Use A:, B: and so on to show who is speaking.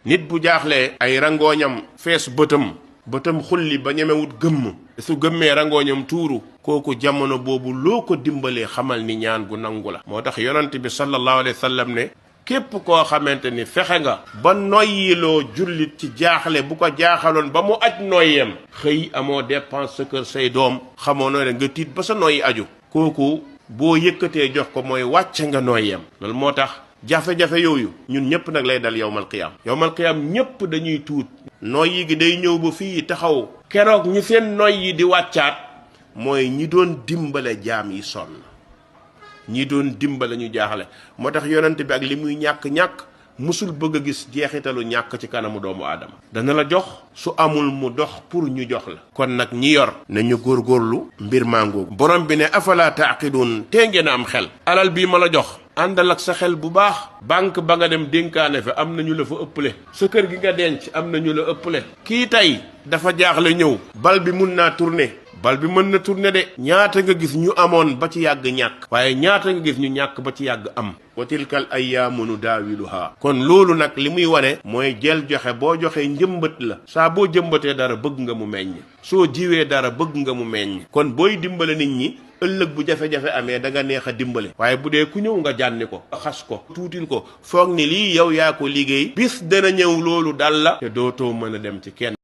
A: nit bu jaaxlee ay rangooñam fees bëtam xulli ba ñemewut gëmm su gëmmee rangooñam tuuru kooku jamono boobu loo ko dimbalee xamal ni ñaan gu nangu la. moo tax yonent bi sallallahu alayhi wa sallam ne képp koo xamante ni fexe nga ba noyyiloo jullit ci jaaxle bu ko jaaxaloon ba mu aj noyyeem xëy amoo dépense sa kër say doom xamoo nooy nga tiit ba sa noyyi aju kooku boo yëkkatee jox ko mooy wàcce nga noyyeem. loolu moo tax jafe-jafe yooyu ñun ñëpp nag lay dal yowmal qiyaam ñëpp dañuy tuut noyyi gi day ñëw ba fii taxaw keroog ñi seen noyyi di wàccaat mooy ñi doon dimbale jaam yi sonn ñi doon dimbale ñu jaaxle. moo tax yonent bi ak li muy ñàkk-ñàkk musul bëgg a gis jeexitalu ñàkk ci kanamu doomu aadama. dana la jox su amul mu dox pour ñu jox la. kon nag ñi yor nañu góorgóorlu mbir màngoogu borom bi ne afala taaqiluun tee ngeen a am xel. alal bii ma la jox àndal ak sa xel bu baax. banque ba nga dem dénkaane fa am nañu la fa ëpple. sa kër gi nga denc am nañu la ëpple. kii tey dafa jaaxle ñëw bal bi mun naa tourner. bal bi mën na tourner de. ñaata nga gis ñu amoon ba ci yàgg ñàkk. waaye ñaata nga gis ñu ñàkk ba ci yàgg am. wa tilkal ayyaamu nudaawiluhaa. kon loolu nag li muy wane mooy jël joxe boo joxee njëmbat la. saa boo jëmbatee dara bëgg nga mu meññ. soo jiwee dara bëgg nga mu meññ. kon booy dimbale nit ñi ëllëg bu jafe-jafe amee da nga neex a dimbale. waaye bu dee ku ñëw nga jànni ko xas ko tuutil ko foog ni lii yow yaa ko liggéey bis dana ñëw loolu dal la te dootoo mën a dem ci kenn.